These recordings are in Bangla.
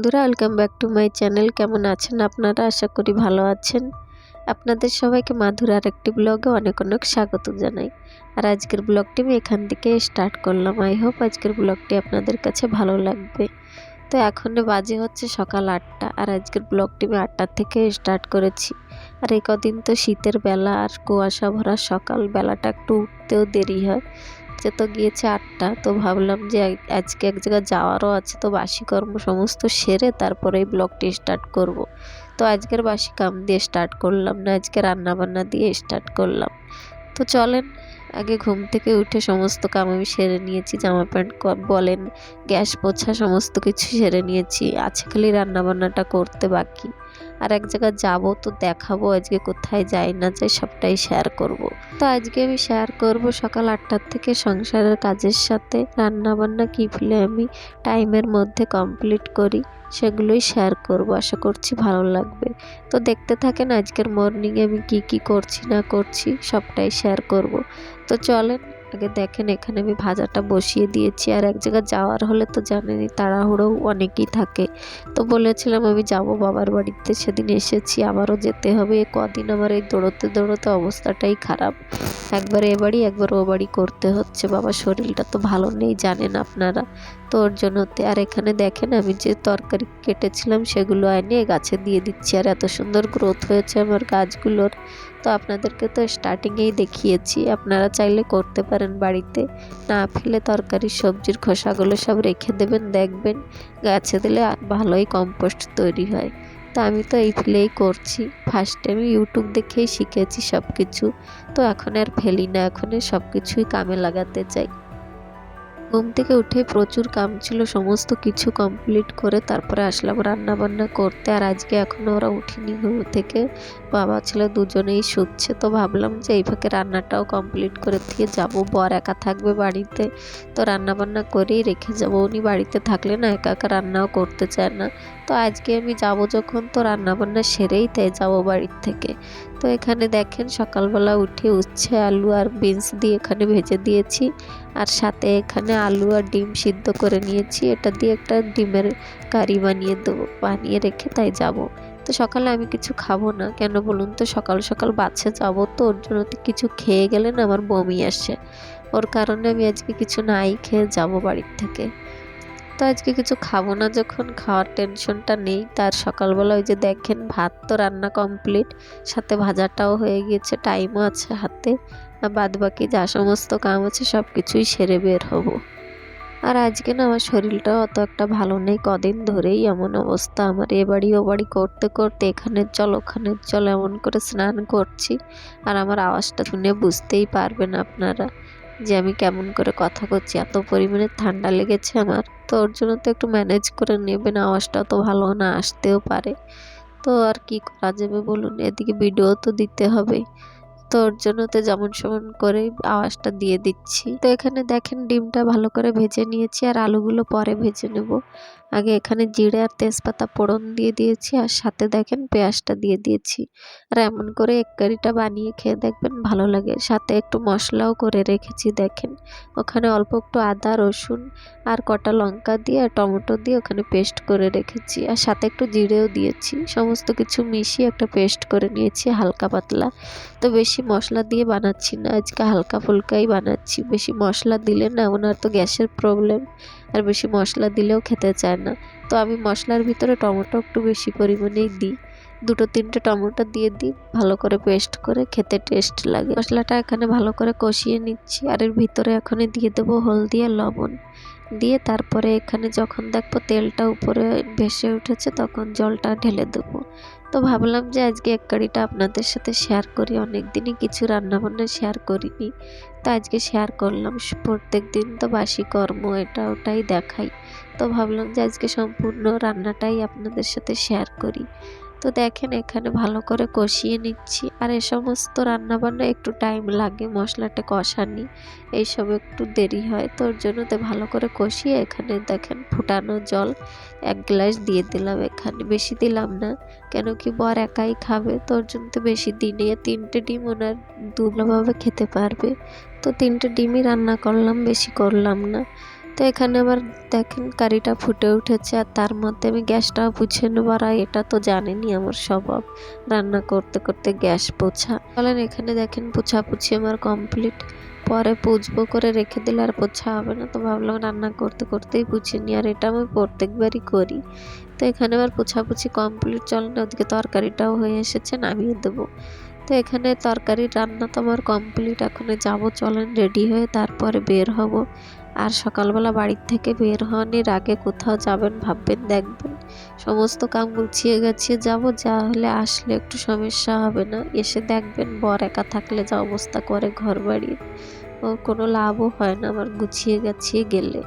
বন্ধুরা, welcome back to my channel. কেমন আছেন আপনারা? আশা করি ভালো আছেন। আপনাদের সবাইকে মাধুর আরেকটি ব্লগে অনেক অনেক স্বাগত জানাই। আর আজকের ব্লগটি আমি এখান থেকে স্টার্ট করলাম। আই হোপ আজকের ব্লগটি আপনাদের কাছে ভালো লাগবে। তো এখন বাজে হচ্ছে সকাল 8টা, আর আজকের ব্লগটি আমি 8টার থেকে স্টার্ট করেছি। আর এই কদিন তো শীতের বেলা আর কুয়াশা ভরা সকাল, বেলাটা একটু উঠতেও দেরি হয়। যে তো গিয়েছে 8টা, তো ভাবলাম যে আজকে এক জায়গায় যাওয়ারও আছে, তো বাসি কর্ম সমস্ত সেরে তারপরে এই ব্লগটি স্টার্ট করব। তো আজকের বাসি কাম দিয়ে স্টার্ট করলাম না, আজকে রান্না বান্না দিয়ে স্টার্ট করলাম। তো চলেন, আগে ঘুম থেকে উঠে সমস্ত কাম আমি সেরে নিয়েছি, জামা প্যান্ট বলেন, গ্যাস পোছা সমস্ত কিছু সেরে নিয়েছি, আছে খালি রান্না বান্নাটা করতে বাকি। আর এক জায়গায় যাব, তো দেখাবো আজকে কোথায় যাই না যাই সবটাই শেয়ার করব। তো আজকে আমি শেয়ার করব সকাল 8টার থেকে সংসারের কাজের সাথে রান্না বান্না কীভাবে আমি টাইমের মধ্যে কমপ্লিট করি, সেগুলোই শেয়ার করব। আশা করছি ভালো লাগবে। তো দেখতে থাকেন আজকের মর্নিংয়ে আমি কি করছি না করছি সবটাই শেয়ার করব। তো চলেন আগে দেখেন, এখানে আমি ভাজাটা বসিয়ে দিয়েছি। আর এক জায়গায় যাওয়ার হলে তো জানেনই, তাড়াহুড়ো অনেকই থাকে। তো বলেছিলাম আমি যাব বাবার বাড়িতে, সেদিন এসেছি, আবারও যেতে হবে। কদিন আমার এই দৌড়তে দৌড়তে অবস্থাটাই খারাপ, একবার এ বাড়ি একবার ও বাড়ি করতে হচ্ছে। বাবার শরীরটা তো ভালো নেই, জানেন আপনারা। তো ওর জন্যতে আর এখানে দেখেন আমি যে তরকারি কেটেছিলাম সেগুলো এনে গাছে দিয়ে দিচ্ছি। আর এত সুন্দর গ্রোথ হয়েছে আমার গাছগুলোর। তো আপনাদেরকে তো স্টার্টিংয়েই দেখিয়েছি, আপনারা চাইলে করতে পারেন বাড়িতে। না ফেলে তরকারি সবজির খোসাগুলো সব রেখে দেবেন, দেখবেন গাছে দিলে ভালোই কম্পোস্ট তৈরি হয়। তা আমি তো এই ফেলেই করছি। ফার্স্টে আমি ইউটিউব দেখেই শিখেছি সব কিছু। তো এখন আর ফেলি না, এখন সব কিছুই কামে লাগাতে চাই। ঘুম থেকে উঠে প্রচুর কাম ছিল, সমস্ত কিছু কমপ্লিট করে তারপরে আসলাম রান্না বান্না করতে। আর আজকে এখনও ওরা উঠিনি ঘুম থেকে, বাবা ছেলে দুজনেই শুচ্ছে। তো ভাবলাম যে এই ফাঁকে রান্নাটাও কমপ্লিট করে দিয়ে যাব, বর একা থাকবে বাড়িতে, তো রান্না বান্না করেই রেখে যাব। উনি বাড়িতে থাকলে না একা একা রান্নাও করতে চায় না। তো আজকে আমি যাব যখন, তো রান্না বান্না সেরেই তাই যাব বাড়ির থেকে। তো এখানে দেখেন সকালবেলা উঠে উচ্ছে আলু আর বিনস দিয়ে এখানে ভেজে দিয়েছি। আর সাথে এখানে আলু আর ডিম সিদ্ধ করে নিয়েছি, এটা দিয়ে একটা ডিমের কারি বানিয়ে দেবো, বানিয়ে রেখে তাই যাব। তো সকালে আমি কিছু খাবো না, কেন বলুন তো, সকাল সকাল বাসে যাব, তো ওর জন্য তো কিছু খেয়ে গেলে না আমার বমি আসে। ওর কারণে আমি আজকে কিছু নাই খেয়ে যাব বাড়ির থেকে। তো আজকে কিছু খাবো না, যখন খাওয়ার টেনশনটা নেই। তার সকালবেলা ওই যে দেখেন ভাত তো রান্না কমপ্লিট, সাথে ভাজাটাও হয়ে গিয়েছে, টাইমও আছে হাতে। বাদ বাকি যা সমস্ত কাম আছে সব কিছুই সেরে বের হব। আর আজকে না আমার শরীরটাও অত একটা ভালো নেই, কদিন ধরেই এমন অবস্থা আমার। এ বাড়ি ও বাড়ি করতে করতে এখানের চল ওখানের চল এমন করে স্নান করছি। আর আমার আওয়াজটা শুনে বুঝতেই পারবেন আপনারা যে আমি কেমন করে কথা করছি, এত পরিমাণে ঠান্ডা লেগেছে আমার। তো ওর জন্য তো একটু ম্যানেজ করে নেবেন, আওয়াজটা তো ভালো না আসতেও পারে। তো আর কি করা যাবে বলুন, এদিকে ভিডিও তো দিতে হবে। তো ওর জন্য তো যেমন সেমন করে আওয়াজটা দিয়ে দিচ্ছি। তো এখানে দেখেন ডিমটা ভালো করে ভেজে নিয়েছি, আর আলুগুলো পরে ভেজে নেব। আগে এখানে জিরে আর তেজপাতা ফোড়ন দিয়ে দিয়েছি, আর সাথে দেখেন পেঁয়াজটা দিয়ে দিয়েছি। আর এমন করে এক কারিটা বানিয়ে খেয়ে দেখবেন ভালো লাগে। সাথে একটু মশলাও করে রেখেছি, দেখেন ওখানে অল্প একটু আদা রসুন আর কটা লঙ্কা দিয়ে আর টমেটো দিয়ে ওখানে পেস্ট করে রেখেছি। আর সাথে একটু জিরেও দিয়েছি, সমস্ত কিছু মিশিয়ে একটা পেস্ট করে নিয়েছি হালকা পাতলা। তো বেশি মশলা দিয়ে বানাচ্ছি না, আজকে হালকা ফুলকাই বানাচ্ছি। বেশি মশলা দিলে না ওনার তো গ্যাসের প্রবলেম, আর বেশি মশলা দিলেও খেতে চায় না। তো আমি মশলার ভিতরে টমেটো একটু বেশি পরিমাণেই দিই, 2-3টে টমেটো দিয়ে দিই, ভালো করে পেস্ট করে খেতে টেস্ট লাগে। মশলাটা এখানে ভালো করে কষিয়ে নিচ্ছি, আর এর ভিতরে এখনই দিয়ে দেবো হলদি আর লবণ দিয়ে। তারপরে এখানে যখন দেখবো তেলটা উপরে ভেসে উঠেছে তখন জলটা ঢেলে দেবো। তো ভাবলাম যে আজকে এক কারিটা আপনাদের সাথে শেয়ার করি, অনেক দিনই কিছু রান্নাবান্না শেয়ার করিনি, তো আজকে শেয়ার করলাম। প্রত্যেক দিন তো বাসি কর্ম এটা ওটাই দেখাই, তো ভাবলাম যে আজকে সম্পূর্ণ রান্নাটাই আপনাদের সাথে শেয়ার করি। তো দেখেন এখানে ভালো করে কষিয়ে নিচ্ছি। আর এ সমস্ত রান্নাবান্না একটু টাইম লাগে, মশলাটা কষানি এইসব একটু দেরি হয়। তো ওর জন্য তো ভালো করে কষিয়ে এখানে দেখেন ফুটানো জল 1 গ্লাস দিয়ে দিলাম, এখানে বেশি দিলাম না, কেন কি বর একাই খাবে, তো ওর জন্য তো বেশি দিনে 3টে ডিম ওনার দুভাবে খেতে পারবে। তো 3টে ডিমই রান্না করলাম, বেশি করলাম না। তো তো এখানে আবার দেখেন কারিটা ফুটে উঠেছে, আর তার মধ্যে আমি গ্যাসটাও পুছে নেবো। আর এটা তো জানেনই আমার স্বভাব, রান্না করতে করতে গ্যাস পোছা। বলেন এখানে দেখেন পুছাপুছি আমার কমপ্লিট। পরে পুছবো করে রেখে দিলে আর পোছা হবে না, তো ভাবলাম রান্না করতে করতেই পুছে নিই। আর এটা আমি প্রত্যেকবারই করি। তো এখানে আবার পোছাপুছি কমপ্লিট। চলেন ওদিকে তরকারিটাও হয়ে এসেছে, নামিয়ে দেবো। তো এখানে তরকারি রান্না তো আমার কমপ্লিট। এখন যাব, চলেন রেডি হয়ে তারপরে বের হব। আর সকালবেলা বাড়ির থেকে বের হওয়ার আগে কোথাও যাবেন ভাববেন, দেখবেন সমস্ত কাম গুছিয়ে গেছিয়ে যাব, যা হলে আসলে একটু সমস্যা হবে না। এসে দেখবেন বর একা থাকলে যা অবস্থা করে ঘর বাড়ির, ওর কোনো লাভও হয় না আমার গুছিয়ে গাছিয়ে গেলে।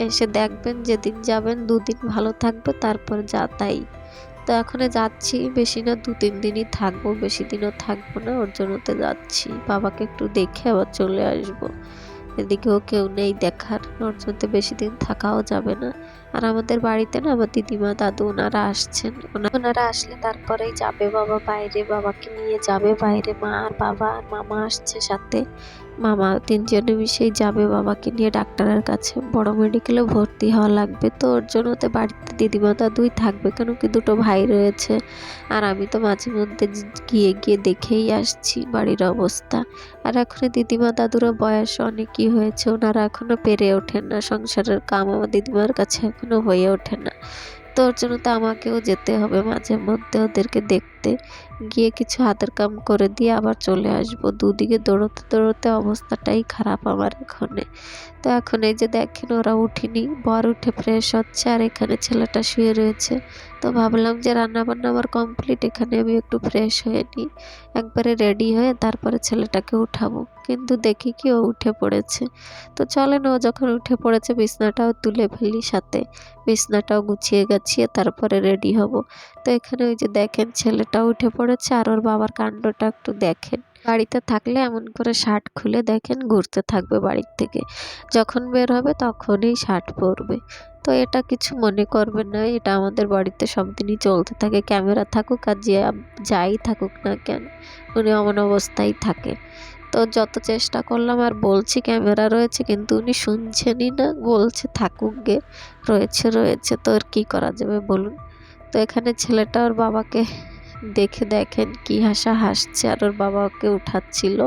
এসে দেখবেন যেদিন যাবেন 2 দিন ভালো থাকবে, তারপর যা তাই। তো এখন যাচ্ছি, বেশি না 2-3 দিনই থাকবো, বেশি দিনও থাকবো না। ওর জন্যতে যাচ্ছি, বাবাকে একটু দেখে আবার চলে আসবো। এদিকেও কেউ নেই দেখার, ওর জন্য বেশি দিন থাকাও যাবে না। আর আমাদের বাড়িতে না আমার দিদিমা দাদু ওনারা আসছেন, ওনারা আসলে তারপরেই যাবে বাবা বাইরে, বাবাকে নিয়ে যাবে বাইরে। মা আর বাবা আর মামা আসছে সাথে, মামা 3জনে মিশেই যাবে বাবাকে নিয়ে ডাক্তারের কাছে। বড় মেডিকেলে ভর্তি হওয়া লাগবে, তো ওর জন্য তো বাড়িতে দিদিমা দাদুই থাকবে, কেন কি 2টো ভাই রয়েছে। আর আমি তো মাঝে মধ্যে গিয়ে গিয়ে দেখেই আসছি বাড়ির অবস্থা। আর এখন দিদিমা দাদুরও বয়স অনেকই হয়েছে, ওনারা এখনো পেরে ওঠেন না, সংসারের কাম আমার দিদিমার কাছে এখনো হয়ে ওঠে না। তো ওর জন্য তো আমাকেও যেতে হবে মাঝে মধ্যে ওদেরকে দেখতে, গিয়ে কিছু হাতের কাম করে দিয়ে আবার চলে আসবো। দুদিকে দৌড়তে দৌড়তে অবস্থাটাই খারাপ আমার এখানে। তো এখন এই যে দেখেন ওরা উঠিনি, বর উঠে ফ্রেশ হচ্ছে আর এখানে ছেলেটা শুয়ে রয়েছে। তো ভাবলাম যে রান্না বান্না আমার কমপ্লিট, এখানে আমি একটু ফ্রেশ হয়ে নিই, একবারে রেডি হয়ে তারপরে ছেলেটাকে উঠাবো। কিন্তু দেখি কি ও উঠে পড়েছে। তো চলেন, ও যখন উঠে পড়েছে বিছনাটাও তুলে ফেলি, সাথে বিছনাটাও গুছিয়ে গাছিয়ে তারপরে রেডি হব। তো এখানে ওই যে দেখেন ছেলেটা উঠে পড়েছে, আর ওর বাবার কাণ্ডটা একটু দেখেন। বাড়িতে থাকলে এমন করে শার্ট খুলে দেখেন ঘুরতে থাকবে বাড়ির থেকে, যখন বের হবে তখনই শার্ট পরবে। তো এটা কিছু মনে করবে না, এটা আমাদের বাড়িতে সব দিনই চলতে থাকে, ক্যামেরা থাকুক আর যাই থাকুক না কেন, উনি এমন অবস্থায় থাকে। তো যত চেষ্টা করলাম আর বলছি ক্যামেরা রয়েছে, কিন্তু উনি শুনছেনই না, বলছে থাকুক গে, রয়েছে রয়েছে, তো আর কী করা যাবে বলুন। তো এখানে ছেলেটা ওর বাবাকে দেখে দেখেন কি হাসা হাসছে, আর ওর বাবা ওকে উঠাচ্ছিল,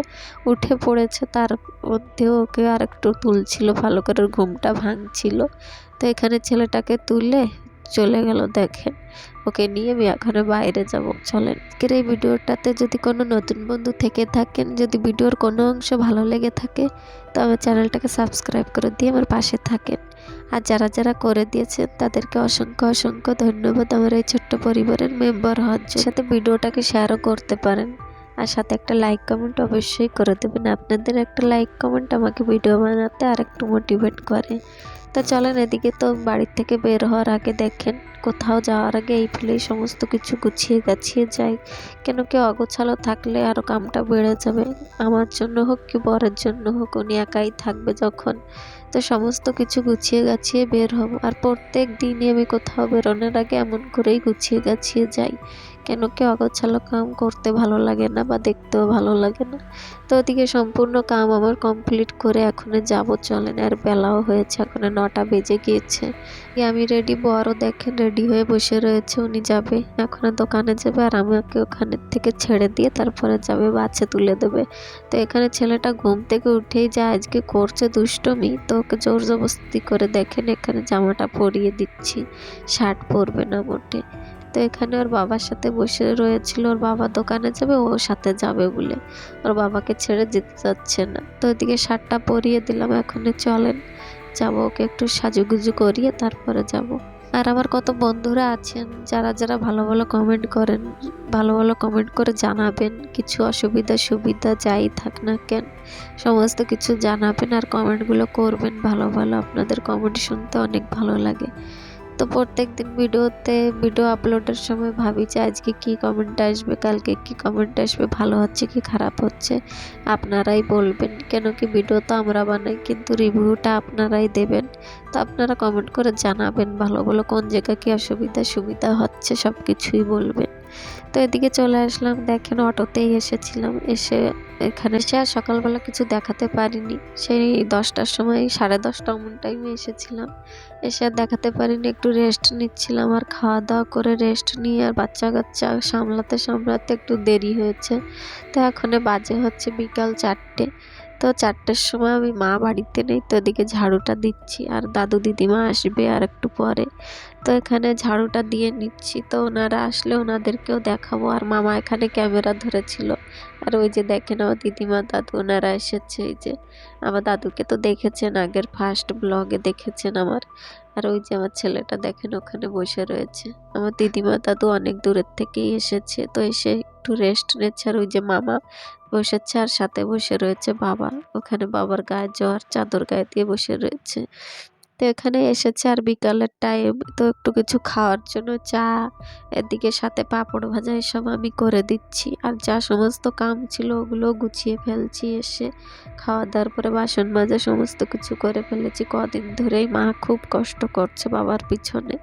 উঠে পড়েছে, তার মধ্যেও ওকে আর একটু তুলছিল, ভালো করে ওর ঘুমটা ভাঙছিল। তো এখানে ছেলেটাকে তুলে চলে গেল। দেখেন ওকে নিয়ে আমি এখানে বাইরে যাব। চলেন, আজকের এই ভিডিওটাতে যদি কোনো নতুন বন্ধু থেকে থাকেন, যদি ভিডিওর কোনো অংশ ভালো লেগে থাকে, তো আমার চ্যানেলটাকে সাবস্ক্রাইব করে দিয়ে আমার পাশে থাকেন। আর যারা যারা করে দিয়েছেন তাদেরকে অসংখ্য অসংখ্য ধন্যবাদ আমার এই ছোট্ট পরিবারের মেম্বার হওয়ার জন্য। সাথে ভিডিওটাকে শেয়ারও করতে পারেন, আর সাথে একটা লাইক কমেন্ট অবশ্যই করে দেবেন। আপনাদের একটা লাইক কমেন্ট আমাকে ভিডিও বানাতে আর একটু মোটিভেট করে। তো চলেন, এদিকে তো বাড়ির থেকে বের হওয়ার আগে দেখেন, কোথাও যাওয়ার আগে এই ফেলেই সমস্ত কিছু গুছিয়ে গাছিয়ে যাই, কেন কি অগোছালো থাকলে আরও কামটা বেড়ে যাবে। আমার জন্য হোক কি বরের জন্য হোক, উনি একাই থাকবে যখন। তো সমস্ত কিছু গুছিয়ে গাছিয়ে বের হব। আর প্রত্যেক দিনই আমি কোথাও বেরোনোর আগে এমন করেই গুছিয়ে গাছিয়ে যাই, কেন কি অগোছালো কাম করতে ভালো লাগে না বা দেখতেও ভালো লাগে না। তো ওদিকে সম্পূর্ণ কাম আমার কমপ্লিট করে এখন যাব। চলেন, আর বেলাও হয়েছে, এখন 9টা বেজে গিয়েছে। আমি রেডি, বড়ও দেখেন রেডি হয়ে বসে রয়েছে, উনি যাবে এখন দোকানে যাবে, আর আমাকে ওখানের থেকে ছেড়ে দিয়ে তারপরে যাবে বাচ্চা তুলে দেবে। তো এখানে ছেলেটা ঘুম থেকে উঠেই যা আজকে করছে দুষ্টমি, তো ওকে জোর জবরদস্তি করে দেখেন এখানে জামাটা পরিয়ে দিচ্ছি, শার্ট পরবে না মোটে। তো এখানে ওর বাবার সাথে বসে রয়েছিল, ওর বাবা দোকানে যাবে, ওর সাথে যাবে বলে ওর বাবাকে ছেড়ে যেতে চাচ্ছে না। তো এদিকে শার্টটা পরিয়ে দিলাম, এখন চলেন যাবো, ওকে একটু সাজুগুজু করিয়ে তারপরে যাব। আর আমার কত বন্ধুরা আছেন যারা যারা ভালো ভালো কমেন্ট করেন, ভালো ভালো কমেন্ট করে জানাবেন, কিছু অসুবিধা সুবিধা যাই থাক না কেন সমস্ত কিছু জানাবেন আর কমেন্টগুলো করবেন ভালো ভালো। আপনাদের কমেন্ট শুনতে অনেক ভালো লাগে। তো প্রত্যেক দিন ভিডিও আপলোডের সময় ভাবি যে আজকে কী কমেন্ট আসবে, কালকে কী কমেন্ট আসবে, ভালো হচ্ছে কি খারাপ হচ্ছে আপনারাই বলবেন, কেন কি ভিডিও তো আমরা বানাই কিন্তু রিভিউটা আপনারাই দেবেন। তো আপনারা কমেন্ট করে জানাবেন ভালো ভালো, কোন জায়গায় কী অসুবিধা সুবিধা হচ্ছে সব কিছুই বলবেন। তো এদিকে চলে আসলাম, দেখেন অটোতেই এসেছিলাম। এসে এখানে এসে আর সকালবেলা কিছু দেখাতে পারিনি, সেই 10টার সময় 10:30 এমন টাইমে এসেছিলাম। এসে আর দেখাতে পারিনি, একটু রেস্ট নিচ্ছিলাম। আর খাওয়া দাওয়া করে রেস্ট নিয়ে আর বাচ্চা কাচ্চা সামলাতে সামলাতে একটু দেরি হয়েছে। তো এখন বাজে হচ্ছে বিকাল 4টে। তো 4টের সময় আমি মা বাড়িতে নেই, তো এদিকে ঝাড়ুটা দিচ্ছি আর দাদু দিদিমা আসবে আর একটু পরে। তো এখানে ঝাড়ুটা দিয়ে নিচ্ছি, তো ওনারা আসলে ওনাদেরকেও দেখাবো। আর মামা এখানে ক্যামেরা ধরেছিল। আর ওই যে দেখেন আমার দিদিমা দাদু ওনারা এসেছে। এই যে আমার দাদুকে তো দেখেছেন, আগের ফার্স্ট ব্লগে দেখেছেন আমার। আর ওই যে আমার ছেলেটা দেখেন ওখানে বসে রয়েছে। আমার দিদিমা দাদু অনেক দূরের থেকেই এসেছে, তো এসে একটু রেস্ট নিচ্ছে। আর ওই যে মামা বসেছে আর সাথে বসে রয়েছে বাবা, ওখানে বাবার গায়ে জ্বর, চাদর গায়ে দিয়ে বসে রয়েছে। তো এখানে এসেছে আর বিকালের টাইম, তো একটু কিছু খাওয়ার জন্য চা, এদিকে সাথে পাঁপড় ভাজা এসব আমি করে দিচ্ছি। আর যা সমস্ত কাম ছিল ওগুলো গুছিয়ে ফেলছি। এসে খাওয়া দাওয়ার পরে বাসন মাজা সমস্ত কিছু করে ফেলেছি। কদিন ধরেই মা খুব কষ্ট করছে বাবার পিছনে,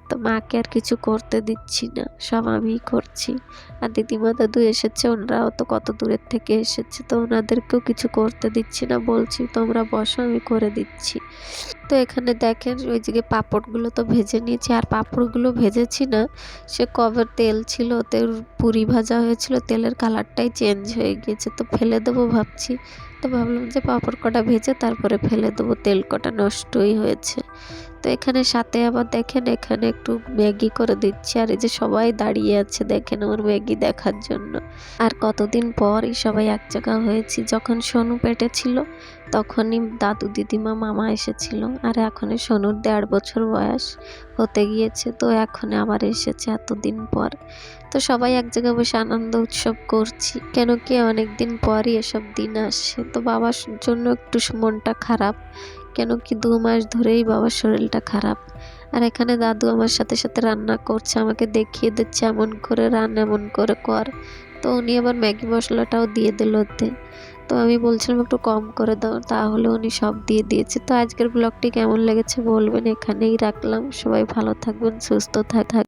তো মাকে আর কিছু করতে দিচ্ছি না, সব আমিই করছি। আর দিদিমা দাদু এসেছে, ওনারাও তো কত দূরের থেকে এসেছে, তো ওনাদেরকেও কিছু করতে দিচ্ছি না, বলছি তোমরা বসো আমি করে দিচ্ছি। তো এখানে দেখেন ওই দিকে পাঁপড়গুলো তো ভেজে নিয়েছি। আর পাঁপড়গুলো ভেজেছি না, সে কবে তেল ছিল, তেল পুরি ভাজা হয়েছিল, তেলের কালারটাই চেঞ্জ হয়ে গিয়েছে, তো ফেলে দেবো ভাবছি। তো ভাবলাম যে পাঁপড় কটা ভেজে তারপরে ফেলে দেবো, তেল কটা নষ্টই হয়েছে। তো এখানে সাথে আবার দেখেন এখানে একটু ম্যাগি করে দিচ্ছি। আর এই যে সবাই দাঁড়িয়ে আছে দেখেন আমার ম্যাগি দেখার জন্য। আর কতদিন পর এই সবাই এক জায়গা হয়েছি, যখন সোনু পেটে ছিল তখনই দাদু দিদিমা মামা এসেছিল। আর এখন সোনুর 1.5 বছর বয়স হতে গিয়েছে, তো এখন আবার এসেছে এতদিন পর। তো সবাই এক জায়গায় বসে আনন্দ উৎসব করছি, কেন কি অনেক দিন পরই এসব দিন আসছে। তো বাবার জন্য একটু মনটা খারাপ, কেন কি 2 মাস ধরেই বাবার শরীরটা খারাপ। আর এখানে দাদু আমার সাথে সাথে রান্না করছে, আমাকে দেখিয়ে দিচ্ছে এমন করে রান, এমন করে কর। তো উনি আবার ম্যাগি মশলাটাও দিয়ে দিল ওতে। তো আমি বলছিলাম একটু কম করে দাও, তাহলে উনি সব দিয়ে দিয়েছে। তো আজকের ব্লগটি কেমন লেগেছে বলবেন, এখানেই রাখলাম। সবাই ভালো থাকবেন, সুস্থ থাকবেন।